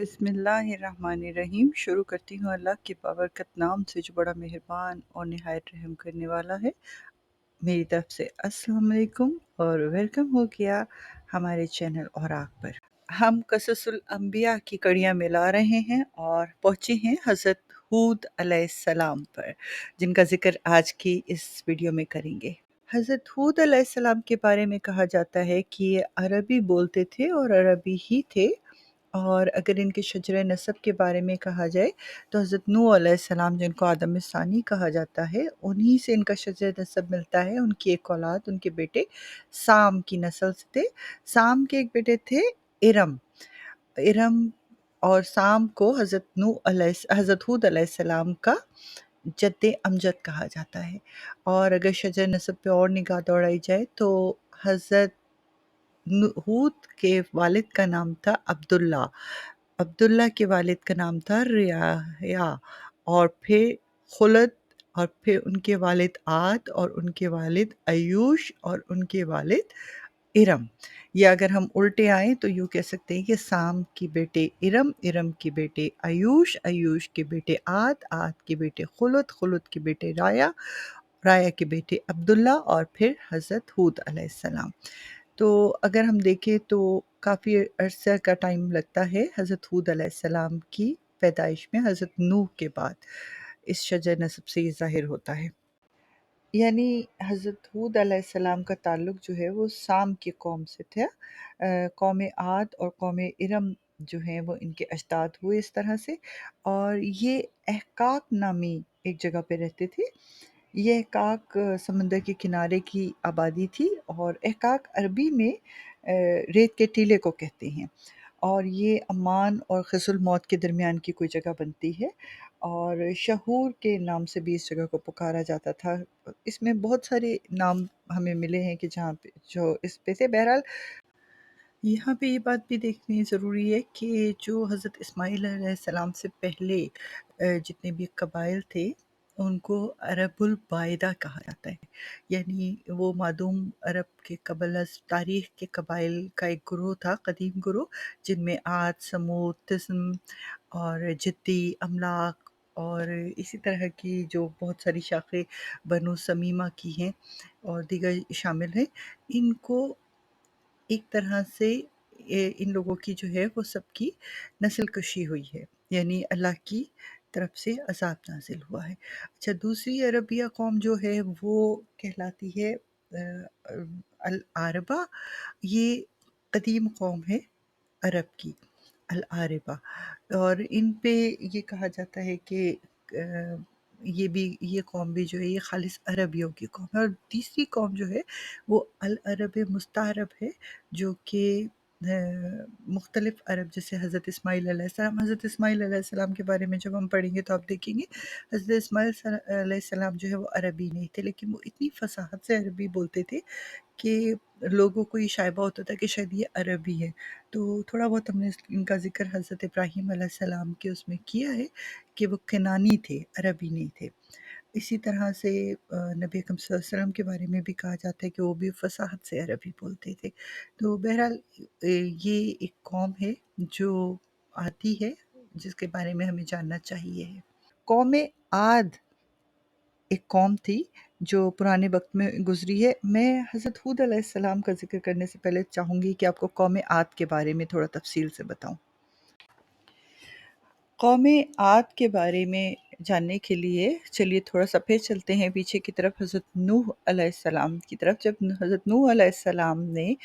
बिस्मिल्लाहिर्रहमानिर्रहीम। शुरू करती हूँ अल्लाह के बाबरकत नाम से जो बड़ा मेहरबान और निहायत रहम करने वाला है। मेरी तरफ से अस्सलाम वालेकुम और वेलकम हो गया हमारे चैनल औराक पर। हम कससुल अंबिया की कड़ियाँ मिला रहे हैं और पहुँचे हैं हज़रत हूद अलैहिस्सलाम पर, जिनका ज़िक्र आज की इस वीडियो में करेंगे। हज़रत हूद अलैहिस्सलाम के बारे में कहा जाता है कि ये अरबी बोलते थे और अरबी ही थे। और अगर इनके शजर नसब के बारे में कहा जाए तो हज़रत नूह अलैहिस्सलाम, जिनको आदम सानी कहा जाता है, उन्हीं से इनका शजर नसब मिलता है। उनकी एक औलाद, उनके बेटे साम की नस्ल से थे। साम के एक बेटे थे इरम। इरम और साम को हज़रत हूद अलैहिस्सलाम का जद्दे अमजद कहा जाता है। और अगर शजर नसब पे और निगाह दौड़ाई जाए तो हज़रत हूद के वालिद का नाम था अब्दुल्ला। अब्दुल्ला के वालिद का नाम था रियाया, और फिर खुलद, और फिर उनके वालिद आद, और उनके वालिद अयूश, और उनके वालिद इरम। या अगर हम उल्टे आएँ तो यूँ कह सकते हैं कि साम के बेटे इरम, इरम के बेटे अयूश, अयूश के बेटे आद, आद के बेटे खुलद, खुलद के बेटे राया, राया के बेटे अब्दुल्ला, और फिर हज़रत हूद अलैहिस्सलाम। तो अगर हम देखें तो काफ़ी अरसा का टाइम लगता है हज़रत हूद अलैहिस्सलाम की पैदाइश में, हज़रत नूह के बाद इस शजर नसब से ये ज़ाहिर होता है। यानी हज़रत हूद अलैहिस्सलाम का ताल्लुक़ जो है वो साम की कौम से था। कौम आद और कौम इरम जो हैं वो इनके अजदाद हुए इस तरह से। और ये अहकाक नामी एक जगह पे रहते थे। ये अहकाक समंदर के किनारे की आबादी थी, और अहकाक अरबी में रेत के टीले को कहते हैं। और ये अम्मान और खिसुल मौत के दरमियान की कोई जगह बनती है, और शहूर के नाम से भी इस जगह को पुकारा जाता था। इसमें बहुत सारे नाम हमें मिले हैं कि जहाँ पे जो इस पे थे। बहरहाल यहाँ पे ये बात भी देखनी ज़रूरी है कि जो हज़रत इस्माईल अलैहिस्सलाम से पहले जितने भी कबाइल थे, उनको अरबुल बाइदा कहा जाता है। यानी वो मादूम अरब के कबल अज़ तारीख़ के कबाइल का एक ग्रोह था, क़दीम ग्रोह, जिनमें आद, समूद, तिस्म और जिद्दी, अमलाक और इसी तरह की जो बहुत सारी शाखें बनु समीमा की हैं और दीगर शामिल हैं। इनको एक तरह से इन लोगों की जो है वो सबकी नस्ल कशी हुई है, यानी अल्लाह की तरफ से अज़ाब नाज़िल हुआ है। अच्छा, दूसरी अरबिया कौम जो है वो कहलाती है अल आरबा। ये कदीम कौम है अरब की, अल आरबा। और इन पे ये कहा जाता है कि ये कौम भी जो है ये खालिस अरबियों की कौम है। और तीसरी कौम जो है वो अल अरब मुस्तारब है, जो कि मुख्तलिफ़ अरब, जैसे हज़रत इस्माईल अलैहिस्सलाम के बारे में जब हम पढ़ेंगे तो आप देखेंगे हज़रत इस्माईल अलैहिस्सलाम जो है वो अरबी नहीं थे, लेकिन वो इतनी फ़साहत से अरबी बोलते थे कि लोगों को ये शायबा होता था कि शायद ये अरबी है। तो थोड़ा बहुत हमने इनका ज़िक्र हज़रत इब्राहीम अलैहिस्सलाम के उसमें किया है कि वो किनानी थे, अरबी नहीं थे। इसी तरह से नबी अकरम सल्लल्लाहु अलैहि वसल्लम के बारे में भी कहा जाता है कि वो भी फ़साहत से अरबी बोलते थे। तो बहरहाल ये एक कौम है जो आती है, जिसके बारे में हमें जानना चाहिए। कौम आद एक कौम थी जो पुराने वक़्त में गुज़री है। मैं हज़रत हूद अलैहिस्सलाम का ज़िक्र करने से पहले चाहूँगी कि आपको कौम आद के बारे में थोड़ा तफ़सील से बताऊँ। कौम आद के बारे में जानने के लिए चलिए थोड़ा-सा फिर चलते हैं पीछे की तरफ, हज़रत नूह अलैहिस्सलाम की तरफ। जब हज़रत नूह अलैहिस्सलाम ने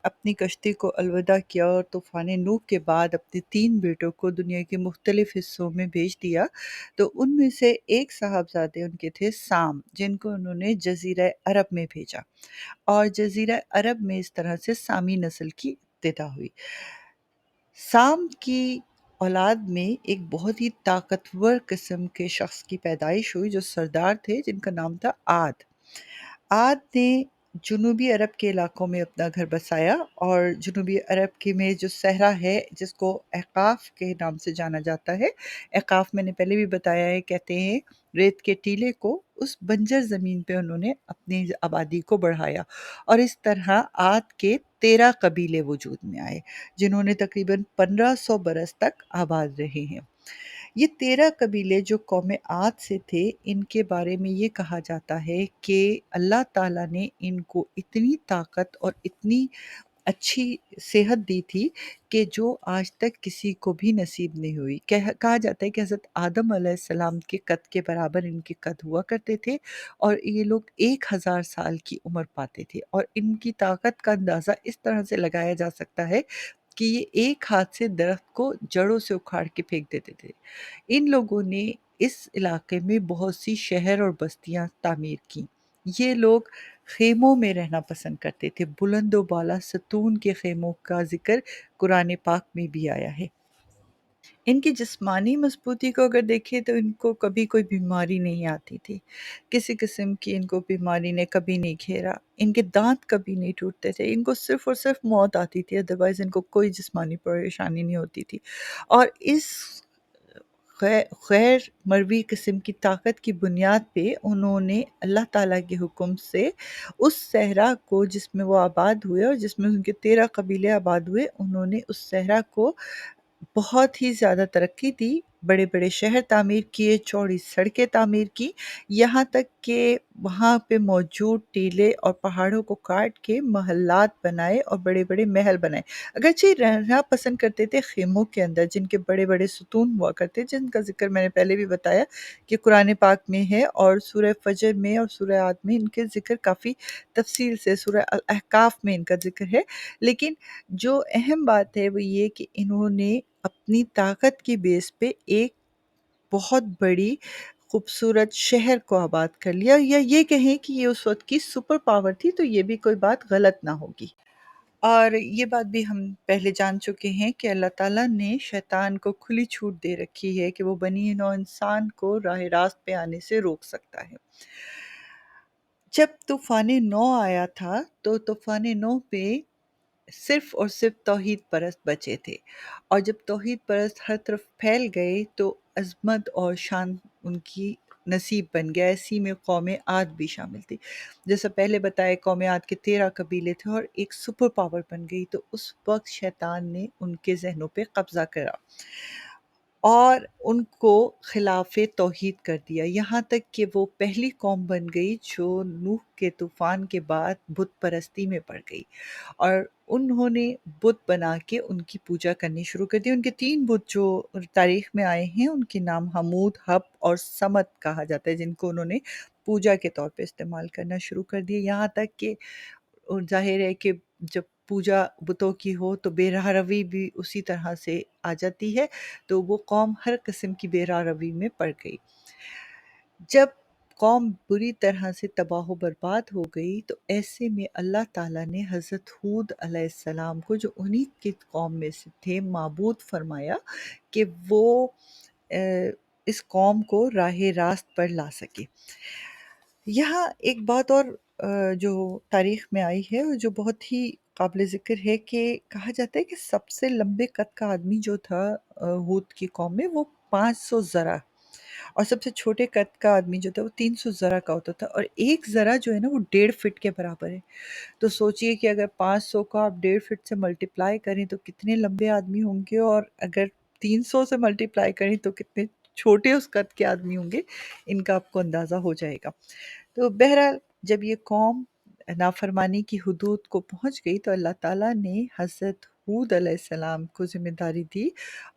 अपनी कश्ती को अलविदा किया और तूफ़ान नूह के बाद अपने 3 बेटों को दुनिया के मुख्तलिफ़ हिस्सों में भेज दिया, तो उनमें से एक साहबज़ादे उनके थे साम, जिनको उन्होंने जज़ीरा अरब में भेजा, और जज़ीरा अरब में इस तरह से सामी नस्ल की इब्तिदा हुई। साम की औलाद में एक बहुत ही ताकतवर किस्म के शख्स की पैदाइश हुई जो सरदार थे, जिनका नाम था आद। आद ने जुनूबी अरब के इलाकों में अपना घर बसाया, और जुनूबी अरब के में जो सहरा है जिसको अहकाफ़ के नाम से जाना जाता है। अहकाफ़ मैंने पहले भी बताया है, कहते हैं रेत के टीले को, उस बंजर ज़मीन पे उन्होंने अपनी आबादी को बढ़ाया और इस तरह आद के 13 कबीले वजूद में आए, जिन्होंने तकरीबन 1500 बरस तक आबाद रहे हैं। ये 13 कबीले जो कौम आद से थे, इनके बारे में ये कहा जाता है कि अल्लाह ताला ने इनको इतनी ताकत और इतनी अच्छी सेहत दी थी कि जो आज तक किसी को भी नसीब नहीं हुई। कहा जाता है कि हज़रत आदम अलैहिस्सलाम के कद के बराबर इनके कद हुआ करते थे और ये लोग 1000 साल की उम्र पाते थे और इनकी ताकत का अंदाज़ा इस तरह से लगाया जा सकता है कि ये एक हाथ से दरख्त को जड़ों से उखाड़ के फेंक देते थे। इन लोगों ने इस इलाके में बहुत सी शहर और बस्तियां तामीर की। ये लोग खेमों में रहना पसंद करते थे। बुलंद व बाला सतून के खेमों का ज़िक्र कुरान पाक में भी आया है। इनकी जिस्मानी मज़बूती को अगर देखें तो इनको कभी कोई बीमारी नहीं आती थी। किसी किस्म की इनको बीमारी ने कभी नहीं घेरा। इनके दाँत कभी नहीं टूटते थे। इनको सिर्फ़ और सिर्फ़ मौत आती थी, अदरवाइज़ इनको कोई जिस्मानी परेशानी नहीं होती थी। और इस गैर मरवी किस्म की ताकत की बुनियाद पे उन्होंने अल्लाह ताला के हुक्म से उस सहरा को जिसमें वो आबाद हुए और जिसमें उनके 13 कबीले आबाद हुए, उन्होंने उस सहरा को बहुत ही ज़्यादा तरक्की दी। बड़े-बड़े शहर तामीर किए, चौड़ी सड़कें तामीर की, यहाँ तक कि वहाँ पे मौजूद टीले और पहाड़ों को काट के महल्लात बनाए और बड़े-बड़े महल बनाए। अगरचे रहना पसंद करते थे ख़ेमों के अंदर, जिनके बड़े-बड़े सुतून हुआ करते, जिनका ज़िक्र मैंने पहले भी बताया कि कुरान पाक में है और सूरह फ़जर में और सूरह आद में इनके ज़िक्र काफ़ी तफ़सील से, सूरह अल अहकाफ़ में इनका ज़िक्र है। लेकिन जो अहम बात है वो ये कि इन्होंने अपनी ताकत की बेस पे एक बहुत बड़ी खूबसूरत शहर को आबाद कर लिया, या ये कहें कि ये उस वक़्त की सुपर पावर थी, तो ये भी कोई बात गलत ना होगी। और ये बात भी हम पहले जान चुके हैं कि अल्लाह ताला ने शैतान को खुली छूट दे रखी है कि वो बनी नौ इंसान को राह रास्त पे आने से रोक सकता है। जब तूफ़ान नूह आया था, तो तूफ़ान नूह पे सिर्फ़ और सिर्फ़ तौहीद परस्त बचे थे और जब तौहीद परस्त हर तरफ फैल गए तो अज़मत और शान उनकी नसीब बन गया। इसी में कौम आद भी शामिल थी। जैसा पहले बताया, कौम आद के 13 कबीले थे और एक सुपर पावर बन गई, तो उस वक़्त शैतान ने उनके ज़हनों पे कब्ज़ा करा और उनको खिलाफ़े तौहीद कर दिया, यहाँ तक कि वो पहली कौम बन गई जो नूह के तूफ़ान के बाद बुत परस्ती में पड़ गई और उन्होंने बुत बना के उनकी पूजा करनी शुरू कर दी। उनके 3 बुत जो तारीख़ में आए हैं, उनके नाम हमूद, हब और समद कहा जाता है, जिनको उन्होंने पूजा के तौर पे इस्तेमाल करना शुरू कर दिया। यहाँ तक कि और ज़ाहिर है कि जब पूजा बुतों की हो तो बेराहरवी भी उसी तरह से आ जाती है, तो वो कौम हर किस्म की बेराहरवी में पड़ गई। जब कौम बुरी तरह से तबाह बर्बाद हो गई, तो ऐसे में अल्लाह ताला ने हज़रत हूद अलैहिस्सलाम को, जो उन्हीं की कौम में से थे, माबूद फरमाया कि वो अ, इस कौम को राह रास्त पर ला सके। यहाँ एक बात और जो तारीख़ में आई है और जो बहुत ही काबिल ज़िक्र है कि कहा जाता है कि सबसे लंबे कद का आदमी जो था हूद की कौम में, वो 500 ज़रा, और सबसे छोटे कद का आदमी जो था वो 300 ज़रा का होता था और 1 ज़रा जो है ना वो 1.5 फीट के बराबर है। तो सोचिए कि अगर 500 को आप 1.5 फीट से मल्टीप्लाई करें तो कितने लंबे आदमी होंगे, और अगर 300 से मल्टीप्लाई करें तो कितने छोटे उस कद के आदमी होंगे, इनका आपको अंदाज़ा हो जाएगा। तो बहरहाल जब ये कौम नाफरमानी की हुदूद को पहुंच गई, तो अल्लाह ताला ने हज़रत हूद अलैहिस्सलाम को ज़िम्मेदारी दी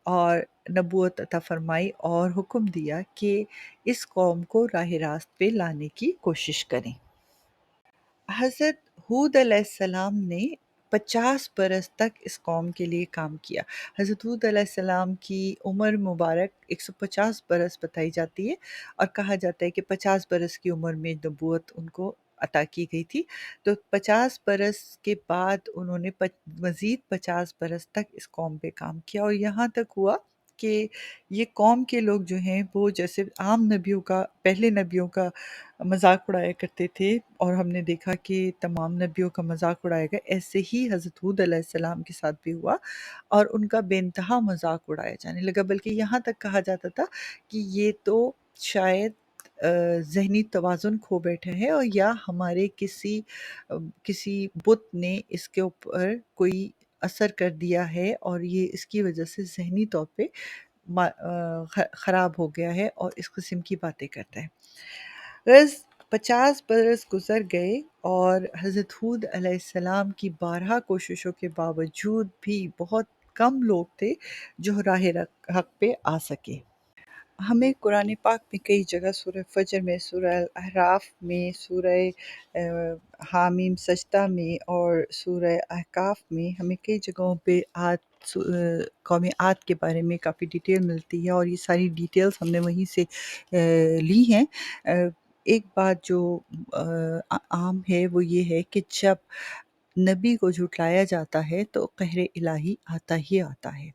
और नबूवत अता फ़रमाई और हुक्म दिया कि इस कौम को राह रास्त पे लाने की कोशिश करें। हज़रत हूद अलैहिस्सलाम ने 50 बरस तक इस कौम के लिए काम किया। हज़रत हूद अलैहिस्सलाम की उम्र मुबारक 150 बरस बताई जाती है और कहा जाता है कि 50 बरस की उम्र में नबूवत उनको अता की गई थी। तो 50 बरस के बाद उन्होंने मज़ीद 50 बरस तक इस कौम पे काम किया और यहाँ तक हुआ कि ये कौम के लोग जो हैं वो जैसे आम नबियों का, पहले नबियों का मज़ाक उड़ाया करते थे और हमने देखा कि तमाम नबियों का मज़ाक उड़ाया गया, ऐसे ही हज़रत हूद अलैहिस्सलाम के साथ भी हुआ और उनका बेइंतहा मज़ाक उड़ाया जाने लगा। बल्कि यहाँ तक कहा जाता था कि ये तो शायद ذہنی توازن کھو بیٹھا ہے، اور یا ہمارے کسی بت نے اس کے اوپر کوئی اثر کر دیا ہے، اور یہ اس کی وجہ سے ذہنی طور پہ خراب ہو گیا ہے اور اس قسم کی باتیں کرتا ہے۔ غرض 50 برس گزر گئے اور حضرت ہود علیہ السلام کی بارہا کوششوں کے باوجود بھی بہت کم لوگ تھے جو راہ حق پہ آ سکے۔ ہمیں قرآن پاک میں کئی جگہ سورہ فجر میں، سورہ الاعراف میں، سورہ حامیم سجدہ میں اور سورہ احقاف میں ہمیں کئی جگہوں پہ قوم عاد کے بارے میں کافی ڈیٹیل ملتی ہے، اور یہ ساری ڈیٹیلز ہم نے وہیں سے لی ہیں۔ ایک بات جو عام ہے وہ یہ ہے کہ جب نبی کو جھٹلایا جاتا ہے تو قہر الہی آتا ہی آتا ہے۔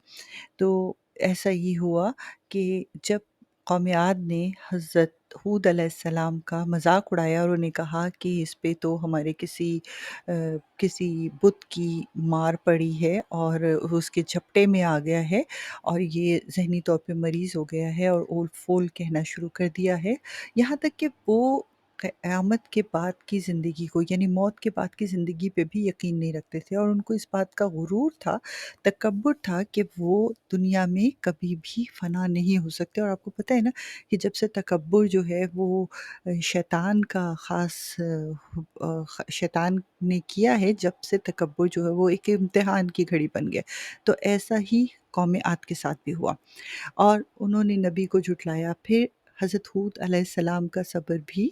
تو ایسا ہی ہوا کہ جب قوم عاد نے حضرت ہود علیہ السلام کا مذاق اڑایا اور انہیں کہا کہ اس پہ تو ہمارے کسی بت کی مار پڑی ہے اور اس کے جھپٹے میں آ گیا ہے، اور یہ ذہنی طور پہ مریض ہو گیا ہے اور اول فول کہنا شروع کر دیا ہے، یہاں تک کہ وہ قیامت کے بعد کی زندگی کو، یعنی موت کے بعد کی زندگی پہ بھی یقین نہیں رکھتے تھے، اور ان کو اس بات کا غرور تھا، تکبر تھا کہ وہ دنیا میں کبھی بھی فنا نہیں ہو سکتے۔ اور آپ کو پتہ ہے نا کہ جب سے تکبر جو ہے وہ شیطان کا خاص شیطان نے کیا ہے، جب سے تکبر جو ہے وہ ایک امتحان کی گھڑی بن گیا، تو ایسا ہی قوم عاد کے ساتھ بھی ہوا، اور انہوں نے نبی کو جھٹلایا۔ پھر حضرت ہود علیہ السلام کا صبر بھی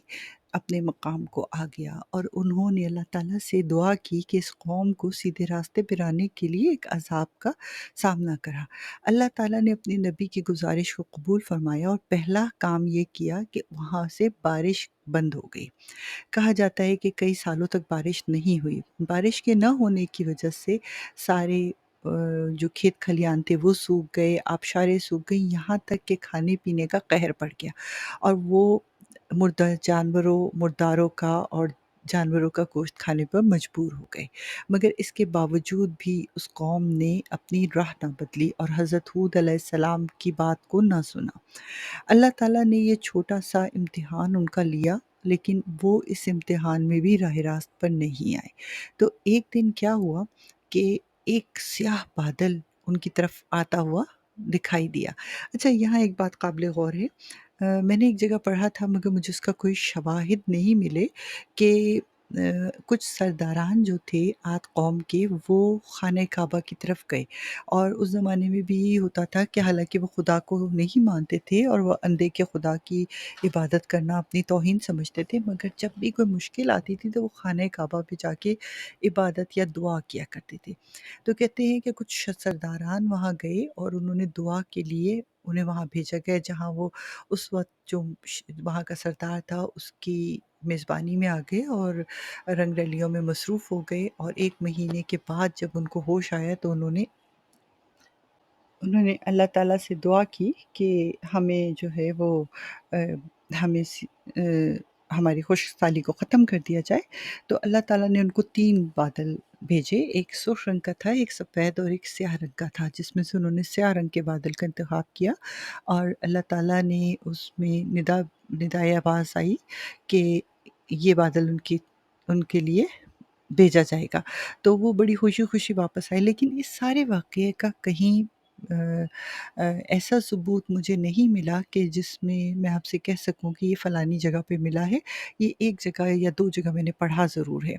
اپنے مقام کو آ گیا، اور انہوں نے اللہ تعالیٰ سے دعا کی کہ اس قوم کو سیدھے راستے پر آنے کے لیے ایک عذاب کا سامنا کرا۔ اللہ تعالیٰ نے اپنے نبی کی گزارش کو قبول فرمایا اور پہلا کام یہ کیا کہ وہاں سے بارش بند ہو گئی۔ کہا جاتا ہے کہ کئی سالوں تک بارش نہیں ہوئی۔ بارش کے نہ ہونے کی وجہ سے سارے جو کھیت کھلیان تھے وہ سوکھ گئے، آبشاریں سوکھ گئیں، یہاں تک کہ کھانے پینے کا قہر پڑ گیا، اور وہ مرداروں کا اور جانوروں کا گوشت کھانے پر مجبور ہو گئے۔ مگر اس کے باوجود بھی اس قوم نے اپنی راہ نہ بدلی اور حضرت ہود علیہ السلام کی بات کو نہ سنا۔ اللہ تعالیٰ نے یہ چھوٹا سا امتحان ان کا لیا، لیکن وہ اس امتحان میں بھی راہ راست پر نہیں آئے۔ تو ایک دن کیا ہوا کہ ایک سیاہ بادل ان کی طرف آتا ہوا دکھائی دیا۔ اچھا، یہاں ایک بات قابل غور ہے، میں نے ایک جگہ پڑھا تھا مگر مجھے اس کا کوئی شواہد نہیں ملے کہ کچھ سرداران جو تھے عاد قوم کے، وہ خانہ کعبہ کی طرف گئے، اور اس زمانے میں بھی یہی ہوتا تھا کہ حالانکہ وہ خدا کو نہیں مانتے تھے اور وہ اندھے کے خدا کی عبادت کرنا اپنی توہین سمجھتے تھے، مگر جب بھی کوئی مشکل آتی تھی تو وہ خانہ کعبہ پہ جا کے عبادت یا دعا کیا کرتے تھے۔ تو کہتے ہیں کہ کچھ سرداران وہاں گئے اور انہوں نے دعا کے لیے انہیں وہاں بھیجا گیا، جہاں وہ اس وقت جو وہاں کا سردار تھا اس کی میزبانی میں آ گئے اور رنگ رلیوں میں مصروف ہو گئے، اور 1 مہینے کے بعد جب ان کو ہوش آیا تو انہوں نے اللہ تعالیٰ سے دعا کی کہ ہمیں جو ہے وہ ہمیں ہماری خشک سالی کو ختم کر دیا جائے۔ تو اللہ تعالیٰ نے ان کو 3 بادل بھیجے، ایک سرخ رنگ کا تھا، ایک سفید اور ایک سیاہ رنگ کا تھا، جس میں سے انہوں نے سیاہ رنگ کے بادل کا انتخاب کیا، اور اللہ تعالیٰ نے اس میں ندائے آواز آئی کہ یہ بادل ان کے لیے بھیجا جائے گا۔ تو وہ بڑی خوشی خوشی واپس آئے، لیکن اس سارے واقعے کا کہیں ایسا ثبوت مجھے نہیں ملا کہ جس میں آپ سے کہہ سکوں کہ یہ فلانی جگہ پہ ملا ہے۔ یہ ایک جگہ یا 2 جگہ میں نے پڑھا ضرور ہے،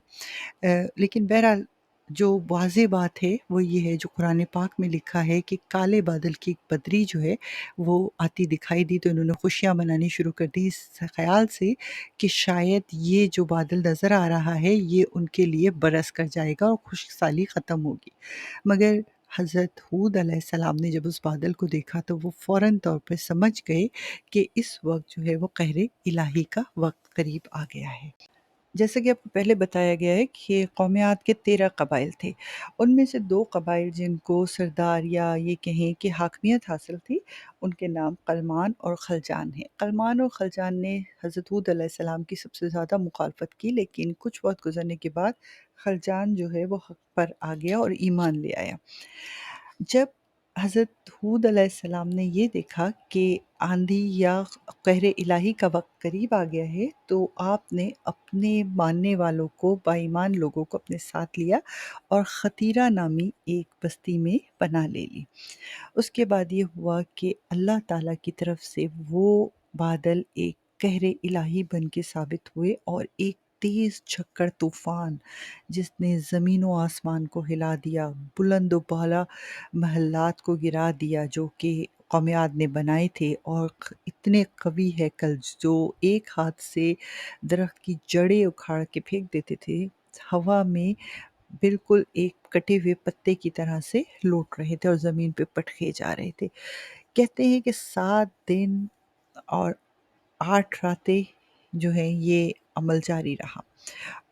لیکن بہرحال جو واضح بات ہے وہ یہ ہے جو قرآن پاک میں لکھا ہے کہ کالے بادل کی ایک بدری جو ہے وہ آتی دکھائی دی، تو انہوں نے خوشیاں منانی شروع کر دی اس خیال سے کہ شاید یہ جو بادل نظر آ رہا ہے یہ ان کے لیے برس کر جائے گا اور خشک سالی ختم ہوگی۔ مگر حضرت ہود علیہ السلام نے جب اس بادل کو دیکھا تو وہ فوراً طور پہ سمجھ گئے کہ اس وقت جو ہے وہ قہر الہی کا وقت قریب آ گیا ہے۔ جیسا کہ آپ کو پہلے بتایا گیا ہے کہ قوم عاد کے 13 قبائل تھے، ان میں سے 2 قبائل جن کو سردار یا یہ کہیں کہ حاکمیت حاصل تھی، ان کے نام قلمان اور خلجان ہیں۔ قلمان اور خلجان نے حضرت ہود علیہ السلام کی سب سے زیادہ مخالفت کی، لیکن کچھ وقت گزرنے کے بعد خلجان جو ہے وہ حق پر آ گیا اور ایمان لے آیا۔ جب हज़रत हूद अलैहिस्सलाम ने ये देखा कि आंधी या कहर इलाही का वक्त करीब आ गया है, तो आपने अपने मानने वालों को, बाईमान लोगों को अपने साथ लिया और खतीरा नामी एक बस्ती में पनाह ले ली। उसके बाद ये हुआ कि अल्लाह ताला की तरफ से वो बादल एक कहर इलाही बन के साबित हुए और एक तेज़ झक्कड़ तूफ़ान जिसने ज़मीन व आसमान को हिला दिया, बुलंद व बाला महल्लात को गिरा दिया जो कि कौम आद ने बनाए थे, और इतने कवी हैकल जो एक हाथ से दरख्त की जड़ें उखाड़ के फेंक देते थे, हवा में बिल्कुल एक कटे हुए पत्ते की तरह से लौट रहे थे और ज़मीन पे पटके जा रहे थे। कहते हैं कि 7 दिन और 8 रातें जो हैं ये अमल जारी रहा,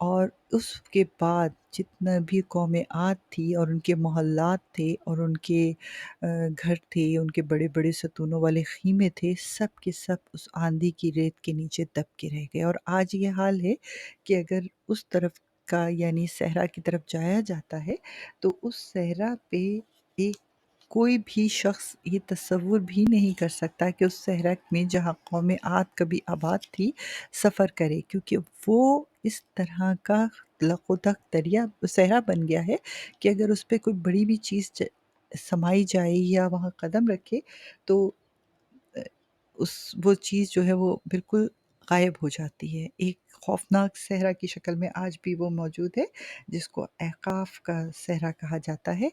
और उसके बाद जितना भी कौम आद थी और उनके मोहल्लात थे और उनके घर थे, उनके बड़े-बड़े सतूनों वाले ख़ीमे थे, सब के सब उस आंधी की रेत के नीचे दब के रह गए। और आज ये हाल है कि अगर उस तरफ का यानी सहरा की तरफ जाया जाता है, तो उस सहरा पे एक कोई भी शख्स ये तसव्वुर भी नहीं कर सकता कि उस सहरा में जहाँ कौम आद कभी आबाद थी, सफ़र करे, क्योंकि वो इस तरह का लकोतक दरिया सहरा बन गया है कि अगर उस पे कोई बड़ी भी चीज़ समाई जाए या वहाँ कदम रखे, तो अ, उस वो चीज़ जो है वो बिल्कुल गायब हो जाती है। एक खौफनाक सहरा की शक्ल में आज भी वो मौजूद है, जिसको अहक़ाफ़ का सहरा कहा जाता है,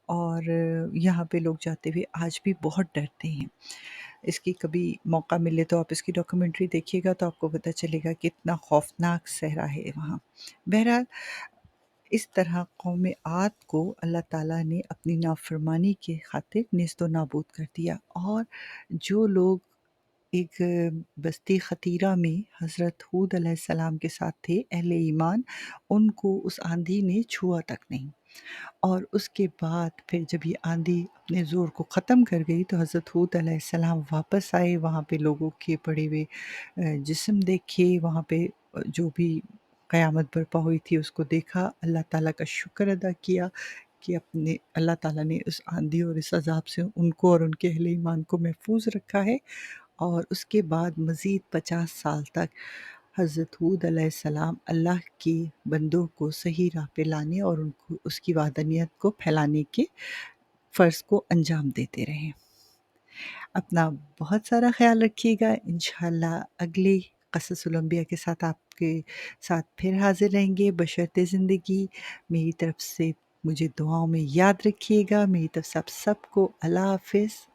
और यहाँ पे लोग जाते हुए आज भी बहुत डरते हैं। इसकी कभी मौका मिले तो आप इसकी डॉक्यूमेंट्री देखिएगा, तो आपको पता चलेगा कि इतना खौफनाक सहरा है वहाँ। बहरहाल, इस तरह कौम आद को अल्लाह ताला ने अपनी नाफ़रमानी के खातिर नेस्तो नाबूद कर दिया, और जो लोग एक बस्ती खतीरा में हज़रत हूद अलैहिस्सलाम के साथ थे, अहले ईमान, उनको उस आंधी ने छुआ तक नहीं। और उसके बाद फिर जब ये आंधी अपने ज़ोर को ख़त्म कर गई, तो हज़रत हूद अलैहिस्सलाम वापस आए, वहाँ पे लोगों के पड़े हुए जिस्म देखे, वहाँ पे जो भी क़यामत बर्पा हुई थी उसको देखा, अल्लाह ताला का शुक्र अदा किया कि अपने अल्लाह ताला ने उस आंधी और इस अज़ाब से उनको और उनके अहले ईमान को महफूज़ रखा है। और उसके बाद मज़ीद 50 साल तक हज़रत हूद अलैहिस्सलाम अल्लाह के बंदों को सही राह पे लाने और उनको उसकी वहदानियत को फैलाने के फ़र्ज़ को अंजाम देते रहे। अपना बहुत सारा ख़्याल रखिएगा। इंशाअल्लाह अगले क़ससुल अंबिया के साथ आपके साथ फिर हाज़िर रहेंगे बशर्ते ज़िंदगी। मेरी तरफ़ से मुझे दुआओं में याद रखिएगा। मेरी तरफ़ से आप सबको अल्लाह हाफ़िज़।